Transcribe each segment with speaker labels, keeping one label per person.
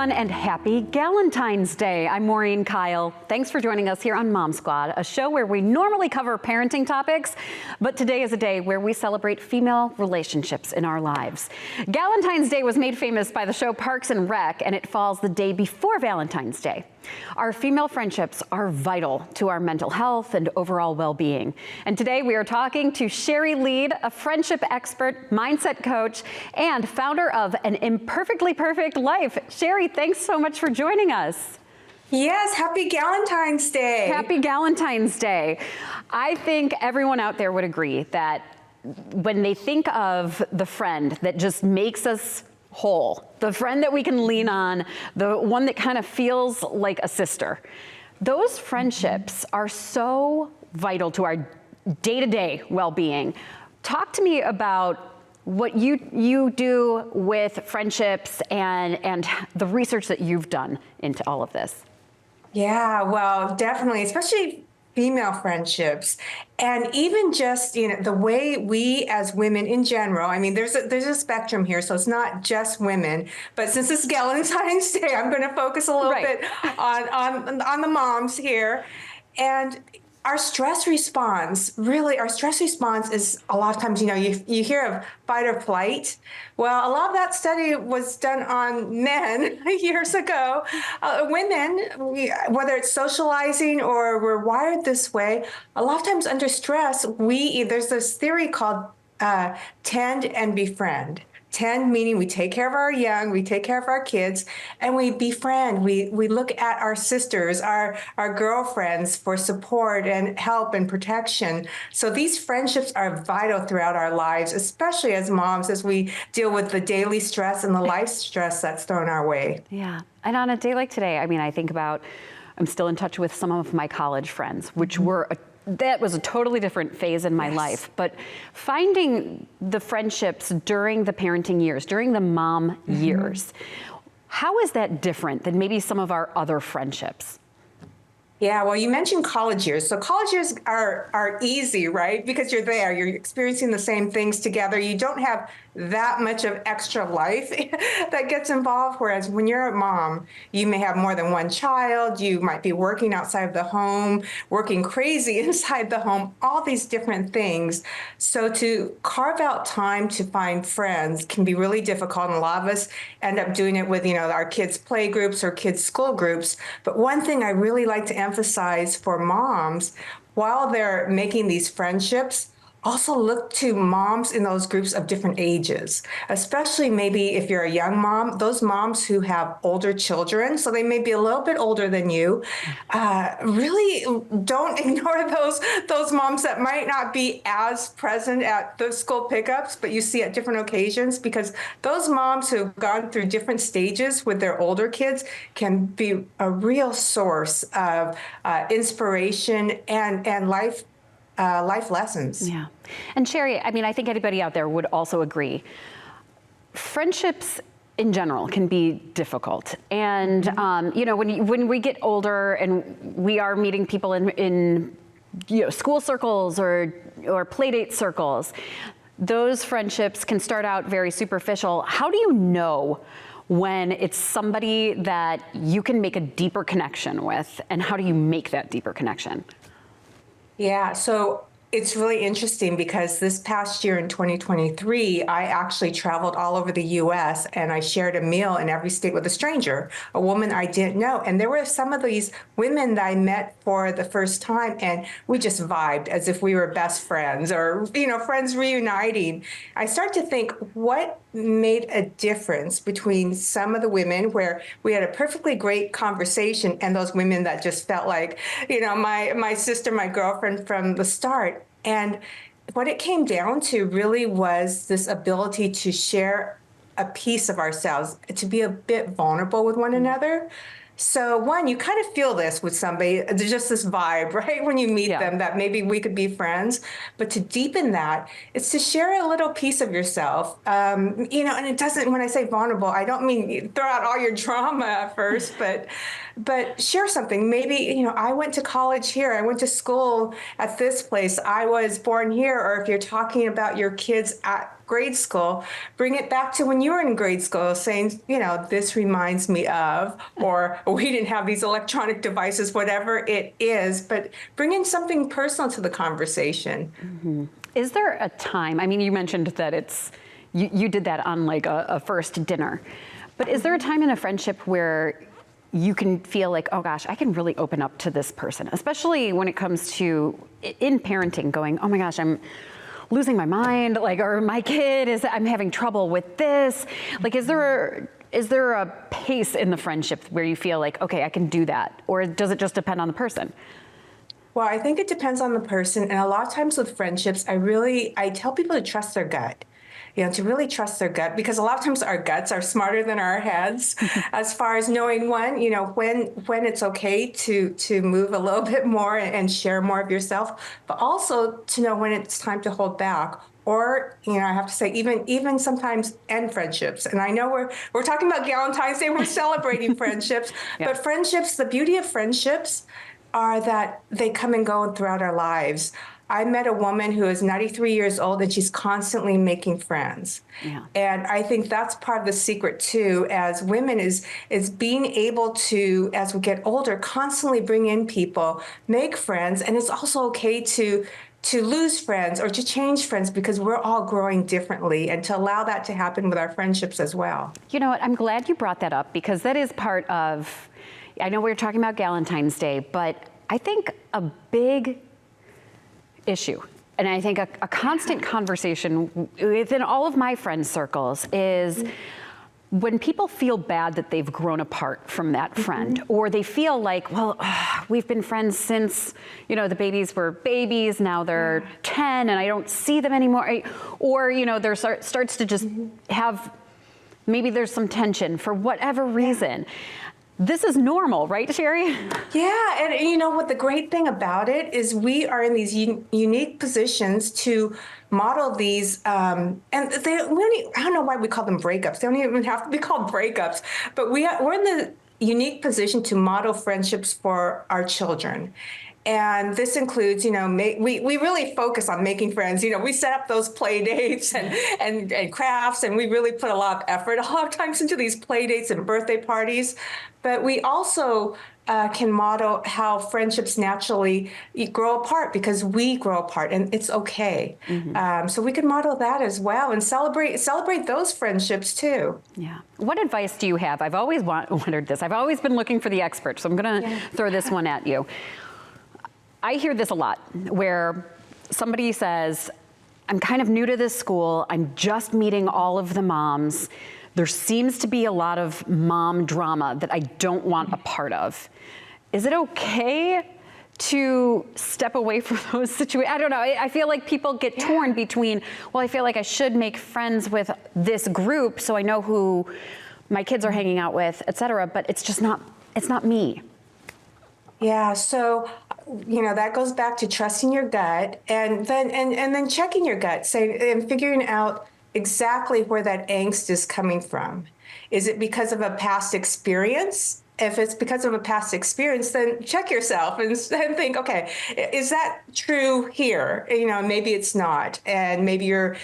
Speaker 1: everyone, and happy Galentine's Day. I'm Maureen Kyle. Thanks for joining us here on Mom Squad, a show where we normally cover parenting topics, but today is a day where we celebrate female relationships in our lives. Galentine's Day was made famous by the show Parks and Rec, and it falls the day before Valentine's Day. Our female friendships are vital to our mental health and overall well-being. And today we are talking to Shari Leid, a friendship expert, mindset coach, and founder of An Imperfectly Perfect Life. Shari, thanks so much for joining us.
Speaker 2: Yes, happy Galentine's Day.
Speaker 1: Happy Galentine's Day. I think everyone out there would agree that when they think of the friend that just makes us whole, the friend that we can lean on, the one that kind of feels like a sister, those friendships are so vital to our day-to-day well-being. Talk to me about what you do with friendships and the research that you've done into all of this.
Speaker 2: Yeah, well, definitely, especially female friendships. And even just, the way we as women in general, I mean, there's a spectrum here, so it's not just women. But since it's Galentine's Day, I'm going to focus a little bit on the moms here. And our stress response is a lot of times, you hear of fight or flight. Well, a lot of that study was done on men years ago. Women, whether it's socializing or we're wired this way, a lot of times under stress, there's this theory called tend and befriend. Tend meaning we take care of our young, we take care of our kids, and we befriend. We look at our sisters, our girlfriends for support and help and protection. So these friendships are vital throughout our lives, especially as moms, as we deal with the daily stress and the life stress that's thrown our way.
Speaker 1: Yeah, and on a day like today, I mean, I think about, I'm still in touch with some of my college friends, which were that was a totally different phase in my life. But finding the friendships during the parenting years, during the mom years, how is that different than maybe some of our other friendships?
Speaker 2: Yeah, well, you mentioned college years. So college years are easy, right? Because you're there, you're experiencing the same things together. You don't have that much of extra life that gets involved. Whereas when you're a mom, you may have more than one child. You might be working outside of the home, working crazy inside the home, all these different things. So to carve out time to find friends can be really difficult. And a lot of us end up doing it with, our kids' play groups or kids' school groups. But one thing I really like to emphasize for moms, while they're making these friendships, also look to moms in those groups of different ages, especially maybe if you're a young mom, those moms who have older children, so they may be a little bit older than you. Really don't ignore those moms that might not be as present at the school pickups, but you see at different occasions, because those moms who've gone through different stages with their older kids can be a real source of inspiration and life lessons.
Speaker 1: Yeah. And Shari, I mean, I think anybody out there would also agree. Friendships in general can be difficult. And, when we get older and we are meeting people in school circles or play date circles, those friendships can start out very superficial. How do you know when it's somebody that you can make a deeper connection with, and how do you make that deeper connection?
Speaker 2: Yeah, so it's really interesting because this past year in 2023, I actually traveled all over the U.S. and I shared a meal in every state with a stranger, a woman I didn't know. And there were some of these women that I met for the first time, and we just vibed as if we were best friends or, friends reuniting. I start to think, what made a difference between some of the women where we had a perfectly great conversation and those women that just felt like, my sister, my girlfriend from the start. And what it came down to really was this ability to share a piece of ourselves, to be a bit vulnerable with one another. So one, you kind of feel this with somebody, there's just this vibe, right? When you meet them that maybe we could be friends, but to deepen that, it's to share a little piece of yourself. And it doesn't, when I say vulnerable, I don't mean throw out all your drama at first, but share something. Maybe, I went to college here. I went to school at this place. I was born here. Or if you're talking about your kids at grade school, bring it back to when you were in grade school, saying, this reminds me of, or we didn't have these electronic devices, whatever it is, but bring in something personal to the conversation.
Speaker 1: Mm-hmm. Is there a time, I mean, you mentioned that you did that on like a first dinner, but is there a time in a friendship where you can feel like, oh gosh, I can really open up to this person, especially when it comes to in parenting, going, oh my gosh, I'm losing my mind, like, or my kid I'm having trouble with this. Like, is there a pace in the friendship where you feel like, okay, I can do that? Or does it just depend on the person?
Speaker 2: Well, I think it depends on the person. And a lot of times with friendships, I tell people to trust their gut. To really trust their gut, because a lot of times our guts are smarter than our heads as far as knowing when it's okay to move a little bit more and share more of yourself, but also to know when it's time to hold back. Or, I have to say, even sometimes end friendships. And I know we're talking about Galentine's Day, we're celebrating friendships,
Speaker 1: Yeah.
Speaker 2: but friendships, the beauty of friendships are that they come and go throughout our lives. I met a woman who is 93 years old and she's constantly making friends.
Speaker 1: Yeah.
Speaker 2: And I think that's part of the secret too, as women, is being able to, as we get older, constantly bring in people, make friends. And it's also okay to lose friends or to change friends, because we're all growing differently, and to allow that to happen with our friendships as well.
Speaker 1: You know what, I'm glad you brought that up, because that is part of, I know we were talking about Galentine's Day, but I think a big issue, and I think a constant conversation within all of my friend circles, is when people feel bad that they've grown apart from that friend, or they feel like, well, we've been friends since, the babies were babies, now they're 10 and I don't see them anymore. Or, there starts to just have, maybe there's some tension for whatever reason. This is normal, right, Shari?
Speaker 2: Yeah, and you know what, the great thing about it is we are in these unique positions to model these, and I don't know why we call them breakups. They don't even have to be called breakups, but we're in the unique position to model friendships for our children. And this includes, we really focus on making friends. We set up those play dates and crafts, and we really put a lot of effort a lot of times into these play dates and birthday parties. But we also can model how friendships naturally grow apart, because we grow apart, and it's okay. So we can model that as well, and celebrate those friendships too.
Speaker 1: Yeah. What advice do you have? I've always wondered this. I've always been looking for the expert, so I'm going to throw this one at you. I hear this a lot, where somebody says, I'm kind of new to this school. I'm just meeting all of the moms. There seems to be a lot of mom drama that I don't want a part of. Is it okay to step away from those situations? I don't know. I feel like people get torn between, well, I feel like I should make friends with this group so I know who my kids are hanging out with, et cetera, but it's not me.
Speaker 2: Yeah, so that goes back to trusting your gut, and then checking your gut, and figuring out exactly where that angst is coming from. Is it because of a past experience? If it's because of a past experience, then check yourself and think, okay, is that true here? Maybe it's not, and maybe you're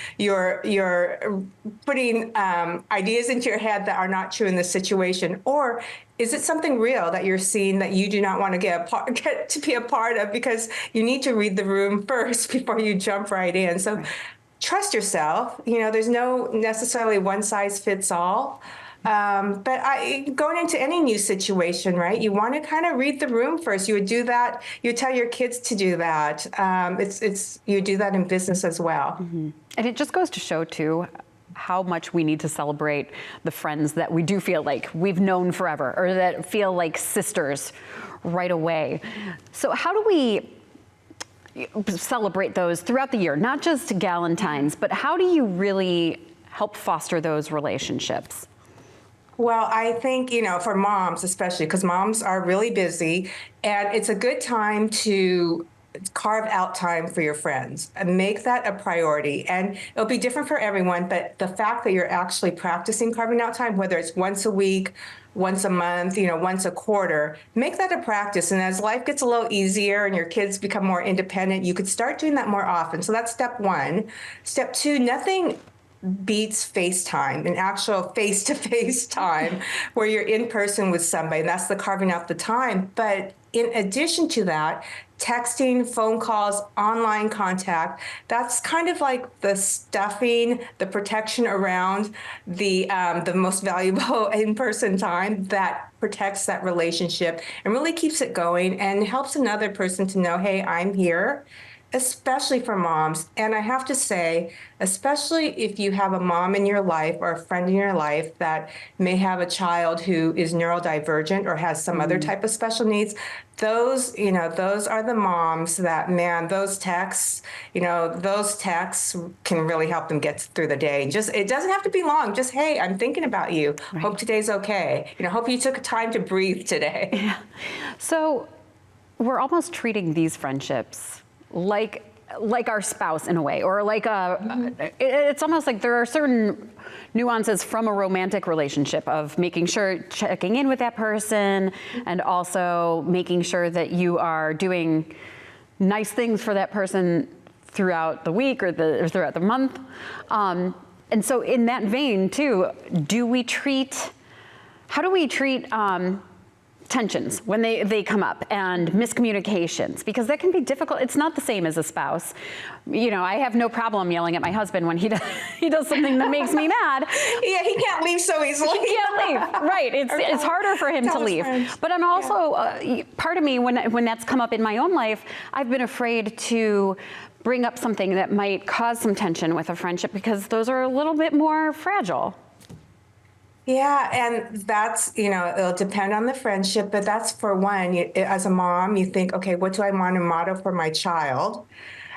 Speaker 2: putting ideas into your head that are not true in this situation. Or is it something real that you're seeing that you do not want to get to be a part of, because you need to read the room first before you jump right in? So trust yourself. There's no necessarily one size fits all. But going into any new situation, right? You want to kind of read the room first. You would do that. You tell your kids to do that. You do that in business as well.
Speaker 1: Mm-hmm. And it just goes to show too how much we need to celebrate the friends that we do feel like we've known forever, or that feel like sisters right away. So how do we celebrate those throughout the year? Not just Galentine's, but how do you really help foster those relationships?
Speaker 2: Well, I think, for moms especially, because moms are really busy, and it's a good time to carve out time for your friends and make that a priority. And it'll be different for everyone, but the fact that you're actually practicing carving out time, whether it's once a week, once a month, once a quarter, make that a practice. And as life gets a little easier and your kids become more independent, you could start doing that more often. So that's step one. Step two, nothing beats FaceTime, an actual face-to-face time where you're in person with somebody. And that's the carving out the time. But in addition to that, texting, phone calls, online contact, that's kind of like the stuffing, the protection around the most valuable in-person time that protects that relationship and really keeps it going and helps another person to know, hey, I'm here, especially for moms. And I have to say, especially if you have a mom in your life or a friend in your life that may have a child who is neurodivergent or has some other type of special needs, those are the moms that, man, those texts can really help them get through the day. Just, it doesn't have to be long. Just, hey, I'm thinking about you. Right. Hope today's okay. Hope you took time to breathe today.
Speaker 1: Yeah. So we're almost treating these friendships like our spouse in a way, or like it's almost like there are certain nuances from a romantic relationship of making sure, checking in with that person, and also making sure that you are doing nice things for that person throughout the week or throughout the month. And so in that vein too, how do we treat tensions when they come up, and miscommunications, because that can be difficult. It's not the same as a spouse. I have no problem yelling at my husband when he does something that makes me mad.
Speaker 2: Yeah, he can't leave so easily.
Speaker 1: He can't leave, right. It's harder for him to leave. But I'm also, part of me, when that's come up in my own life, I've been afraid to bring up something that might cause some tension with a friendship, because those are a little bit more fragile.
Speaker 2: Yeah, and that's, it'll depend on the friendship, but that's for one. As a mom, you think, okay, what do I want to model for my child?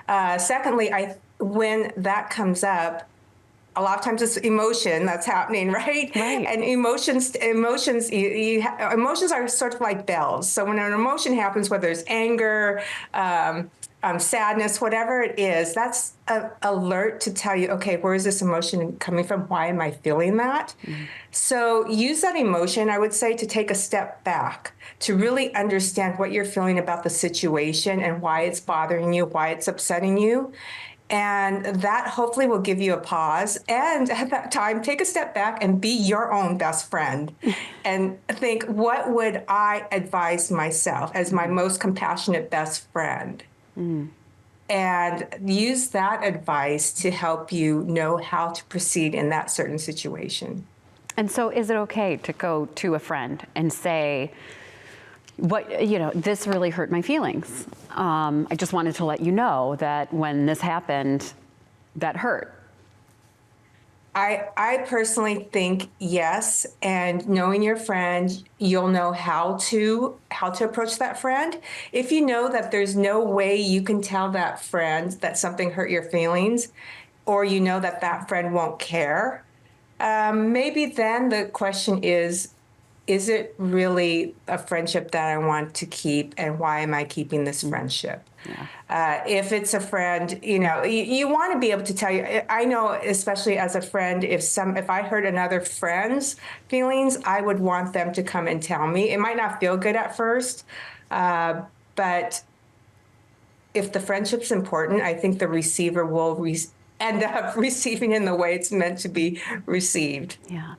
Speaker 2: Secondly, when that comes up, a lot of times it's emotion that's happening, right?
Speaker 1: Right.
Speaker 2: And emotions are sort of like bells. So when an emotion happens, whether it's anger, sadness, whatever it is, that's an alert to tell you, okay, where is this emotion coming from? Why am I feeling that? Mm. So use that emotion, I would say, to take a step back, to really understand what you're feeling about the situation and why it's bothering you, why it's upsetting you. And that hopefully will give you a pause. And at that time, take a step back and be your own best friend and think, what would I advise myself as my most compassionate best friend? Mm. And use that advice to help you know how to proceed in that certain situation.
Speaker 1: And so is it okay to go to a friend and say, this really hurt my feelings. I just wanted to let you know that when this happened, that hurt.
Speaker 2: I personally think yes, and knowing your friend, you'll know how to approach that friend. If you know that there's no way you can tell that friend that something hurt your feelings, or you know that that friend won't care, maybe then the question is it really a friendship that I want to keep, and why am I keeping this friendship? Yeah. If it's a friend, you want to be able to tell you. I know, especially as a friend, if I hurt another friend's feelings, I would want them to come and tell me. It might not feel good at first, but if the friendship's important, I think the receiver will end up receiving in the way it's meant to be received.
Speaker 1: Yeah.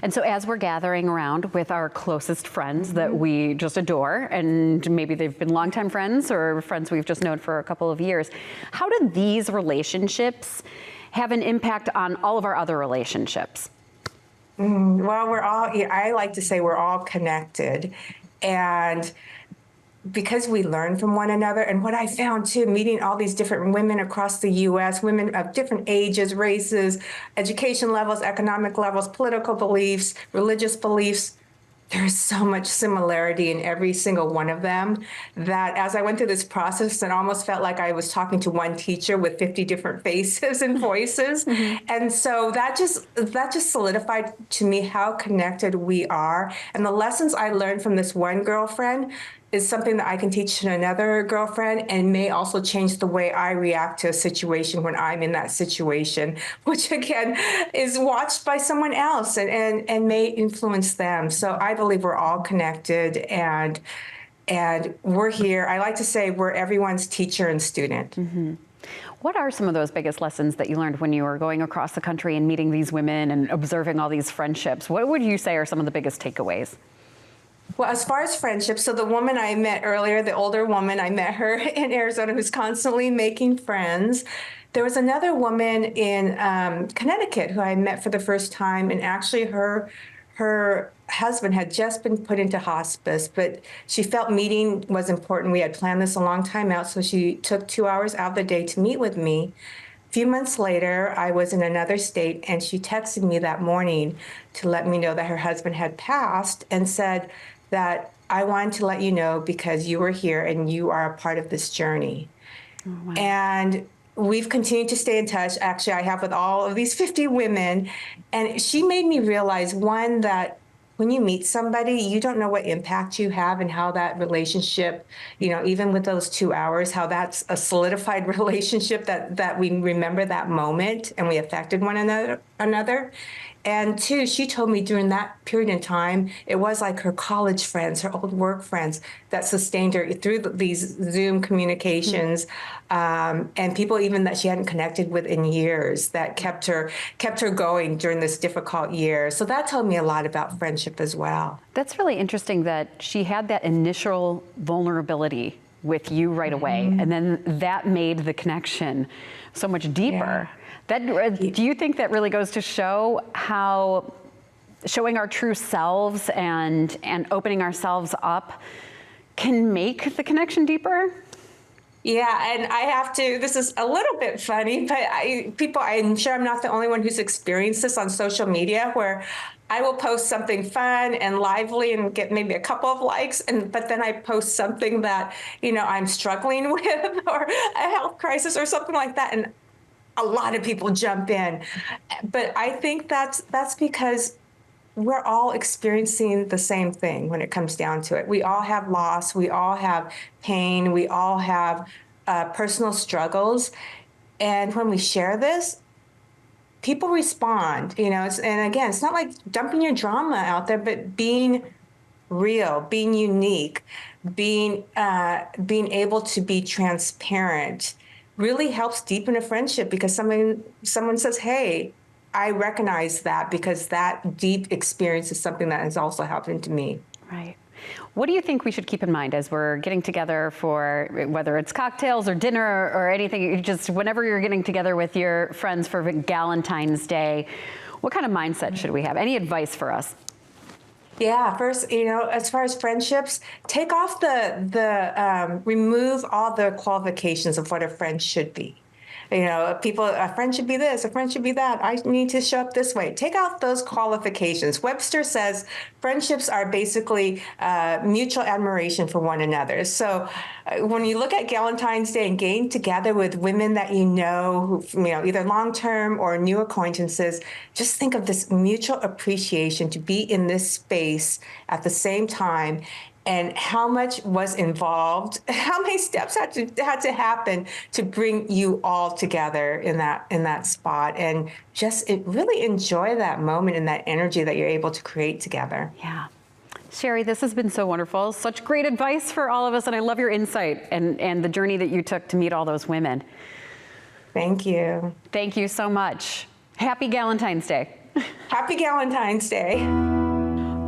Speaker 1: And so as we're gathering around with our closest friends that we just adore, and maybe they've been longtime friends or friends we've just known for a couple of years, how do these relationships have an impact on all of our other relationships?
Speaker 2: Well, I like to say we're all connected. And because we learn from one another, and what I found too, meeting all these different women across the U.S., women of different ages, races, education levels, economic levels, political beliefs, religious beliefs, there's so much similarity in every single one of them that as I went through this process, it almost felt like I was talking to one teacher with 50 different faces and voices. Mm-hmm. And so that just solidified to me how connected we are. And the lessons I learned from this one girlfriend is something that I can teach to another girlfriend, and may also change the way I react to a situation when I'm in that situation, which again is watched by someone else and may influence them. So I believe we're all connected, and And we're here. I like to say we're everyone's teacher and student.
Speaker 1: What are some of those biggest lessons that you learned when you were going across the country and meeting these women and observing all these friendships? What would you say are some of the biggest takeaways?
Speaker 2: Well, as far as friendships, so the woman I met earlier, the older woman, I met her in Arizona who's constantly making friends. There was another woman in Connecticut who I met for the first time, and actually her husband had just been put into hospice, but she felt meeting was important. We had planned this a long time out, so she took 2 hours out of the day to meet with me. A few months later, I was in another state, and she texted me that morning to let me know that her husband had passed and said that I wanted to let you know because you were here and you are a part of this journey.
Speaker 1: Oh, wow.
Speaker 2: And we've continued to stay in touch. Actually, I have with all of these 50 women. And she made me realize, one, that when you meet somebody, you don't know what impact you have and how that relationship, even with those 2 hours, how that's a solidified relationship that we remember that moment and we affected one another. And two, she told me during that period in time, it was like her college friends, her old work friends that sustained her through these Zoom communications, and people even that she hadn't connected with in years that kept her going during this difficult year. So that told me a lot about friendship as well.
Speaker 1: That's really interesting that she had that initial vulnerability with you right away, and then that made the connection so much deeper.
Speaker 2: Yeah.
Speaker 1: Do you think that really goes to show how showing our true selves and opening ourselves up can make the connection deeper?
Speaker 2: Yeah, and I have to, this is a little bit funny, but I'm sure I'm not the only one who's experienced this on social media, where I will post something fun and lively and get maybe a couple of likes, but then I post something that, I'm struggling with, or a health crisis or something like that, and a lot of people jump in. But I think that's because we're all experiencing the same thing when it comes down to it. We all have loss, we all have pain, we all have personal struggles. And when we share this, people respond, and again, it's not like dumping your drama out there, but being real, being unique, being able to be transparent really helps deepen a friendship, because someone says, hey, I recognize that because that deep experience is something that has also happened to me.
Speaker 1: Right. What do you think we should keep in mind as we're getting together for, whether it's cocktails or dinner or anything, just whenever you're getting together with your friends for Galentine's Day, what kind of mindset should we have? Any advice for us?
Speaker 2: Yeah, first, as far as friendships, take off remove all the qualifications of what a friend should be. A friend should be this, a friend should be that. I need to show up this way. Take out those qualifications. Webster says friendships are basically mutual admiration for one another. So when you look at Galentine's Day and getting together with women that who, either long-term or new acquaintances, just think of this mutual appreciation to be in this space at the same time, and how much was involved, how many steps had to happen to bring you all together in that spot, and just really enjoy that moment and that energy that you're able to create together.
Speaker 1: Yeah. Shari, this has been so wonderful. Such great advice for all of us, and I love your insight and the journey that you took to meet all those women.
Speaker 2: Thank you.
Speaker 1: Thank you so much. Happy Galentine's Day.
Speaker 2: Happy Galentine's Day.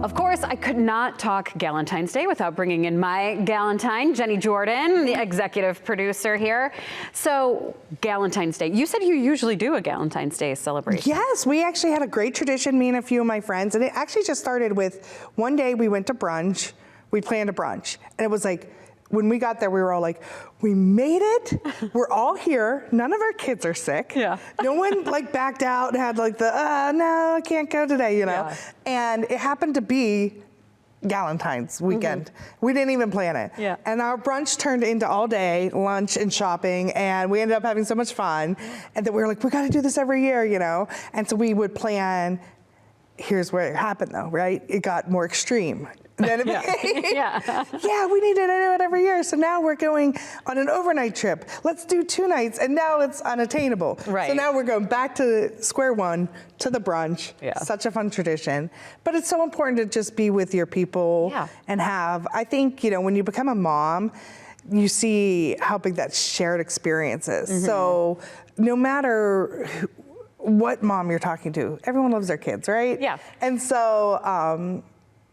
Speaker 1: Of course, I could not talk Galentine's Day without bringing in my Galentine, Jenny Jordan, the executive producer here. So, Galentine's Day. You said you usually do a Galentine's Day celebration.
Speaker 3: Yes, we actually had a great tradition, me and a few of my friends, and it actually just started with one day we went to brunch. We planned a brunch, and it was like, when we got there, we were all like, we made it. We're all here. None of our kids are sick.
Speaker 1: Yeah.
Speaker 3: No one backed out and had no, I can't go today, Yeah. And it happened to be Galentine's weekend. We didn't even plan it.
Speaker 1: Yeah.
Speaker 3: And our brunch turned into all day lunch and shopping, and we ended up having so much fun. And then we were like, we got to do this every year, And so we would plan. Here's where it happened, though, right? It got more extreme. Then yeah, we need to do it every year. So now we're going on an overnight trip. Let's do 2 nights, and now it's unattainable.
Speaker 1: Right.
Speaker 3: So now we're going back to square one, to the brunch.
Speaker 1: Yeah.
Speaker 3: Such a fun tradition. But it's so important to just be with your people and have, I think, when you become a mom, you see how big that shared experience is. So no matter what mom you're talking to, everyone loves their kids, right?
Speaker 1: Yeah.
Speaker 3: And so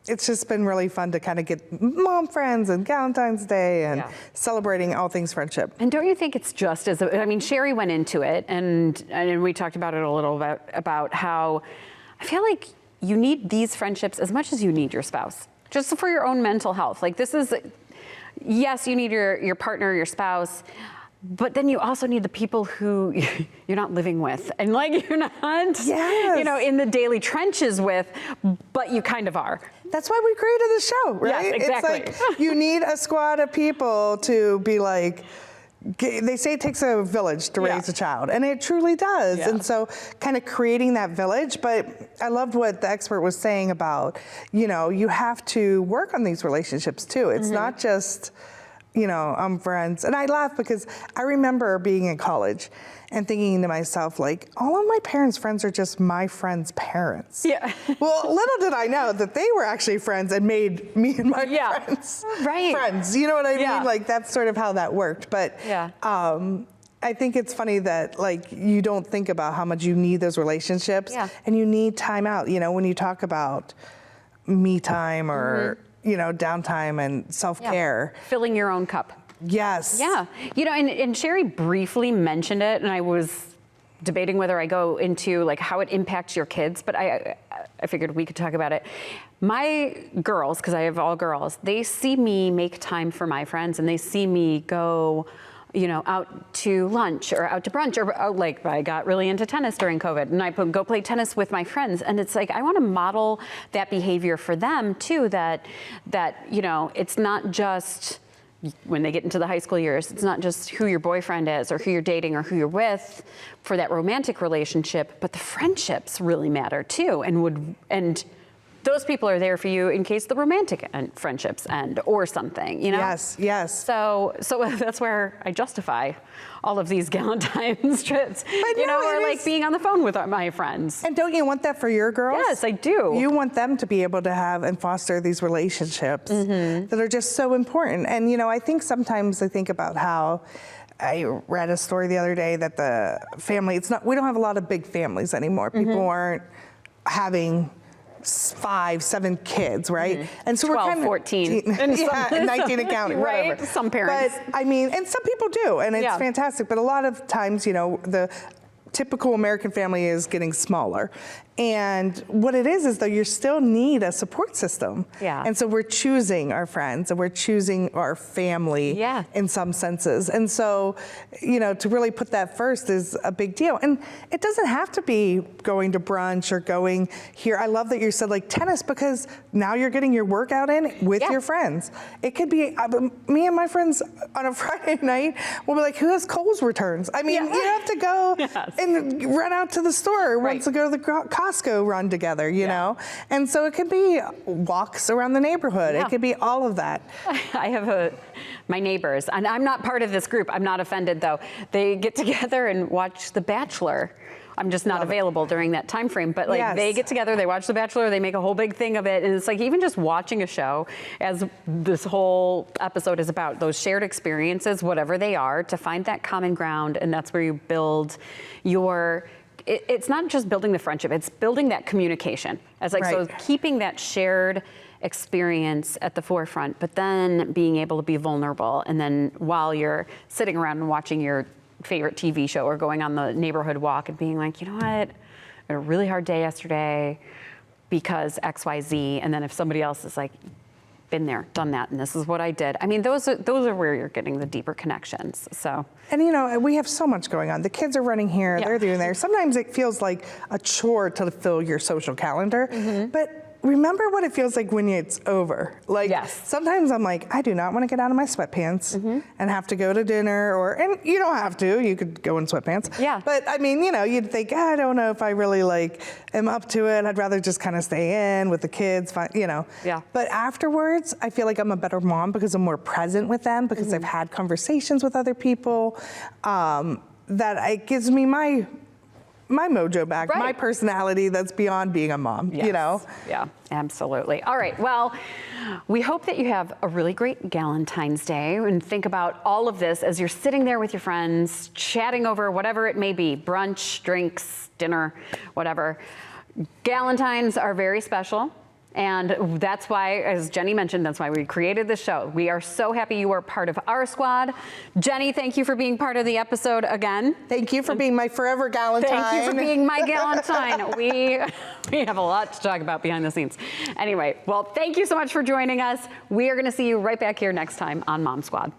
Speaker 3: it's just been really fun to kind of get mom friends and Galentine's Day and celebrating all things friendship.
Speaker 1: And don't you think it's just as, I mean, Shari went into it and we talked about it a little bit about how I feel like you need these friendships as much as you need your spouse, just for your own mental health. Like this is, yes, you need your partner, your spouse, but then you also need the people who you're not living with and like you're not, in the daily trenches with, but you kind of are.
Speaker 3: That's why we created the show, right?
Speaker 1: Yes, exactly.
Speaker 3: It's like you need a squad of people to be like, they say it takes a village to raise a child, and it truly does.
Speaker 1: Yeah.
Speaker 3: And so kind of creating that village, but I loved what the expert was saying about, you have to work on these relationships too. It's not just, I'm friends. And I laugh because I remember being in college and thinking to myself, like, all of my parents' friends are just my friends' parents.
Speaker 1: Yeah.
Speaker 3: Well, little did I know that they were actually friends and made me and my friends friends. You know what I mean? Like, that's sort of how that worked. But I think it's funny that, like, you don't think about how much you need those relationships and you need time out. When you talk about me time or, downtime and self-care.
Speaker 1: Filling your own cup.
Speaker 3: Yes.
Speaker 1: Yeah. And Shari briefly mentioned it, and I was debating whether I go into like how it impacts your kids, but I figured we could talk about it. My girls, because I have all girls, they see me make time for my friends, and they see me go, out to lunch or out to brunch, or like I got really into tennis during COVID, and I go play tennis with my friends, and it's like I want to model that behavior for them too. That it's not just when they get into the high school years, it's not just who your boyfriend is or who you're dating or who you're with for that romantic relationship, but the friendships really matter too, and those people are there for you in case the romantic friendships end or something,
Speaker 3: Yes, yes.
Speaker 1: So that's where I justify all of these Galentine's trips, or like being on the phone with my friends.
Speaker 3: And don't you want that for your girls?
Speaker 1: Yes, I do.
Speaker 3: You want them to be able to have and foster these relationships that are just so important. And, I think sometimes I think about how I read a story the other day that the family, we don't have a lot of big families anymore. People aren't having 5, 7 kids, right? And so
Speaker 1: 12,
Speaker 3: we're kind of
Speaker 1: 14,
Speaker 3: and 19 and counting,
Speaker 1: right?
Speaker 3: whatever.
Speaker 1: Some parents.
Speaker 3: But I mean, and some people do, and it's fantastic. But a lot of times, the typical American family is getting smaller. And what it is though, you still need a support system.
Speaker 1: Yeah.
Speaker 3: And so we're choosing our friends and we're choosing our family in some senses. And so, to really put that first is a big deal. And it doesn't have to be going to brunch or going here. I love that you said like tennis, because now you're getting your workout in with your friends. It could be me and my friends on a Friday night, we'll be like, who has Kohl's returns? I mean, you have to go and run out to the store once to go to the Costco run together, you know? And so it could be walks around the neighborhood. It could be all of that.
Speaker 1: I have my neighbors, and I'm not part of this group. I'm not offended though. They get together and watch The Bachelor. I'm just not available during that time frame, but like they get together, they watch The Bachelor, they make a whole big thing of it, and it's like even just watching a show, as this whole episode is about, those shared experiences, whatever they are, to find that common ground, and that's where you build your. It's not just building the friendship, it's building that communication. So keeping that shared experience at the forefront, but then being able to be vulnerable. And then while you're sitting around and watching your favorite TV show or going on the neighborhood walk and being like, you know what, I had a really hard day yesterday because XYZ. And then if somebody else is like, been there, done that, and this is what I did. I mean, those are where you're getting the deeper connections. So.
Speaker 3: And we have so much going on. The kids are running here, they're doing there. Sometimes it feels like a chore to fill your social calendar, but remember what it feels like when it's over. Like,
Speaker 1: Yes.
Speaker 3: sometimes I'm like, I do not want to get out of my sweatpants and have to go to dinner, and you don't have to, you could go in sweatpants.
Speaker 1: Yeah.
Speaker 3: But I mean, you'd think, I don't know if I really am up to it. I'd rather just kind of stay in with the kids,
Speaker 1: Yeah.
Speaker 3: But afterwards, I feel like I'm a better mom because I'm more present with them, because I've had conversations with other people, that it gives me my mojo back,
Speaker 1: Right.
Speaker 3: my personality that's beyond being a mom,
Speaker 1: Yes. Yeah, absolutely. All right, well, we hope that you have a really great Galentine's Day and think about all of this as you're sitting there with your friends, chatting over whatever it may be, brunch, drinks, dinner, whatever. Galentines are very special. And that's why, as Jenny mentioned, that's why we created this show. We are so happy you are part of our squad. Jenny, thank you for being part of the episode again.
Speaker 3: Thank you for being my forever Galentine.
Speaker 1: Thank you for being my Galentine. We have a lot to talk about behind the scenes. Anyway, well, thank you so much for joining us. We are going to see you right back here next time on Mom Squad.